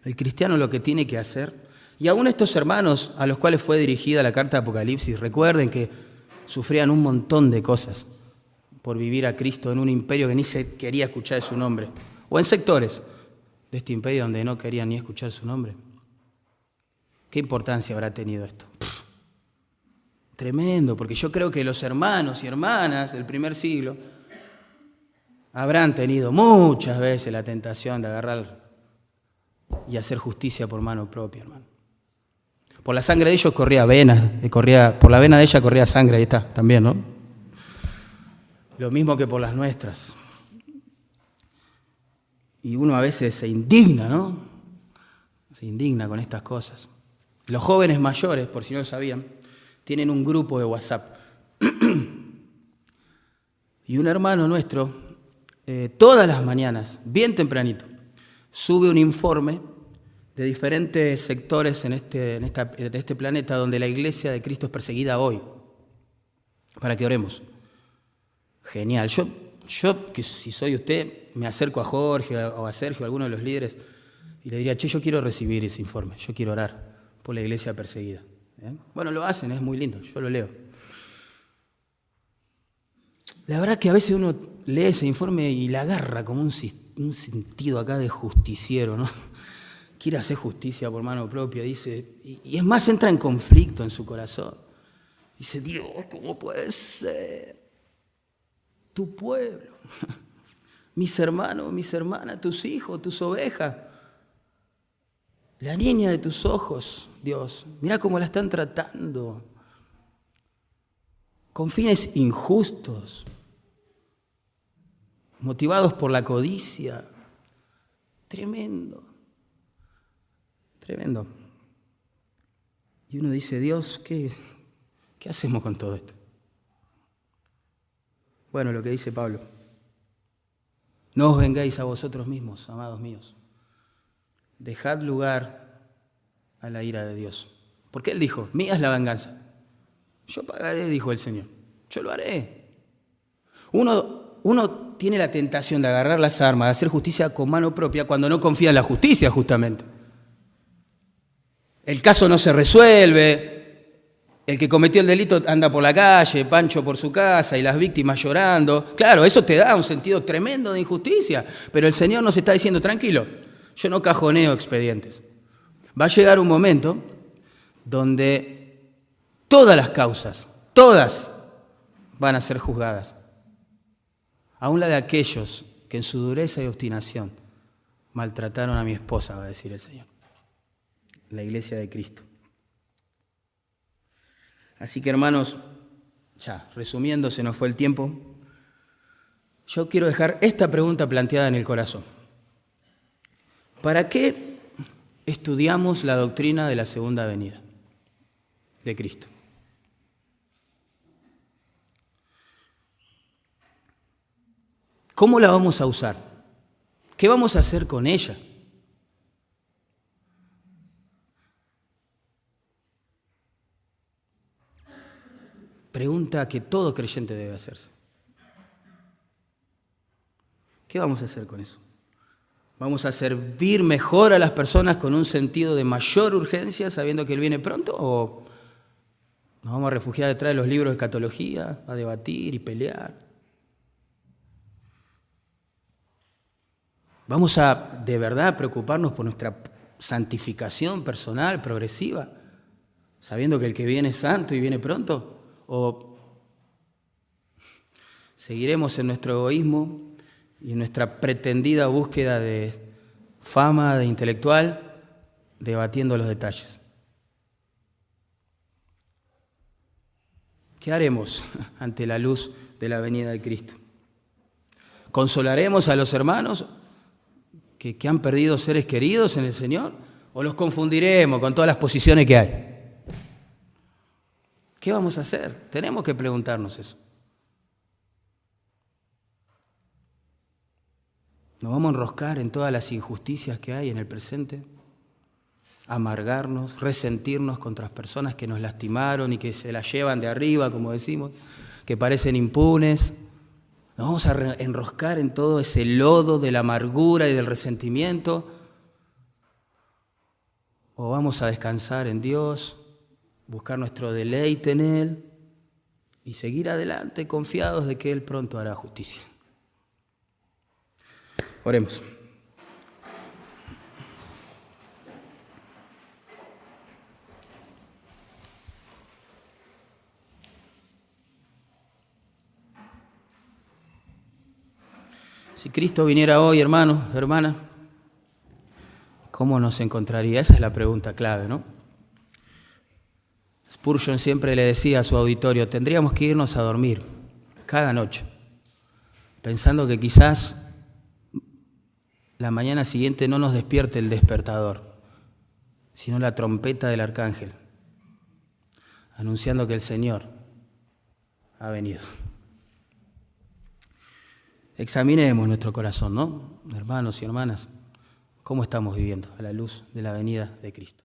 [SPEAKER 1] El cristiano lo que tiene que hacer, y aún estos hermanos a los cuales fue dirigida la carta de Apocalipsis, recuerden que sufrían un montón de cosas por vivir a Cristo en un imperio que ni se quería escuchar su nombre, o en sectores de este imperio donde no querían ni escuchar su nombre. ¿Qué importancia habrá tenido esto? Tremendo, porque yo creo que los hermanos y hermanas del primer siglo habrán tenido muchas veces la tentación de agarrar y hacer justicia por mano propia, hermano. Por la sangre de ellos corría venas, por la vena de ella corría sangre, ahí está, también, ¿no? Lo mismo que por las nuestras. Y uno a veces se indigna, ¿no? Se indigna con estas cosas. Los jóvenes mayores, por si no lo sabían, tienen un grupo de WhatsApp. Y un hermano nuestro, todas las mañanas, bien tempranito, sube un informe de diferentes sectores de este planeta donde la iglesia de Cristo es perseguida hoy, para que oremos. Genial. Yo, que si soy usted, me acerco a Jorge o a Sergio, a alguno de los líderes, y le diría, che, yo quiero recibir ese informe, yo quiero orar por la iglesia perseguida. Bueno, lo hacen, es muy lindo, yo lo leo. La verdad que a veces uno lee ese informe y le agarra como un sentido acá de justiciero, ¿no? quiere hacer justicia por mano propia, dice, y es más, entra en conflicto en su corazón. Dice, Dios, ¿cómo puede ser? Tu pueblo, mis hermanos, mis hermanas, tus hijos, tus ovejas, la niña de tus ojos, Dios, mira cómo la están tratando, con fines injustos, motivados por la codicia. Tremendo, tremendo. Y uno dice, Dios, ¿qué hacemos con todo esto? Bueno, lo que dice Pablo, no os vengáis a vosotros mismos, amados míos. Dejad lugar a la ira de Dios. Porque Él dijo, mía es la venganza. Yo pagaré, dijo el Señor. Yo lo haré. Uno tiene la tentación de agarrar las armas, de hacer justicia con mano propia cuando no confía en la justicia, justamente. El caso no se resuelve. El que cometió el delito anda por la calle, Pancho por su casa y las víctimas llorando. Claro, eso te da un sentido tremendo de injusticia. Pero el Señor nos está diciendo, tranquilo, yo no cajoneo expedientes. Va a llegar un momento donde todas las causas, todas, van a ser juzgadas. Aún la de aquellos que en su dureza y obstinación maltrataron a mi esposa, va a decir el Señor. La iglesia de Cristo. Así que, hermanos, ya, resumiendo, se nos fue el tiempo. Yo quiero dejar esta pregunta planteada en el corazón. ¿Para qué estudiamos la doctrina de la segunda venida de Cristo? ¿Cómo la vamos a usar? ¿Qué vamos a hacer con ella? Pregunta que todo creyente debe hacerse. ¿Qué vamos a hacer con eso? ¿Vamos a servir mejor a las personas con un sentido de mayor urgencia, sabiendo que Él viene pronto? ¿O nos vamos a refugiar detrás de los libros de escatología, a debatir y pelear? ¿Vamos a de verdad preocuparnos por nuestra santificación personal, progresiva, sabiendo que el que viene es santo y viene pronto? ¿O seguiremos en nuestro egoísmo y en nuestra pretendida búsqueda de fama, de intelectual, debatiendo los detalles? ¿Qué haremos ante la luz de la venida de Cristo? ¿Consolaremos a los hermanos que han perdido seres queridos en el Señor? ¿O los confundiremos con todas las posiciones que hay? ¿Qué vamos a hacer? Tenemos que preguntarnos eso. ¿Nos vamos a enroscar en todas las injusticias que hay en el presente? Amargarnos, resentirnos contra las personas que nos lastimaron y que se las llevan de arriba, como decimos, que parecen impunes. Nos vamos a enroscar en todo ese lodo de la amargura y del resentimiento. ¿O vamos a descansar en Dios, buscar nuestro deleite en Él y seguir adelante confiados de que Él pronto hará justicia? Oremos. Si Cristo viniera hoy, hermano, hermana, ¿cómo nos encontraría? Esa es la pregunta clave, ¿no? Spurgeon siempre le decía a su auditorio, tendríamos que irnos a dormir cada noche, pensando que quizás la mañana siguiente no nos despierte el despertador, sino la trompeta del arcángel, anunciando que el Señor ha venido. Examinemos nuestro corazón, ¿no? Hermanos y hermanas, ¿cómo estamos viviendo a la luz de la venida de Cristo?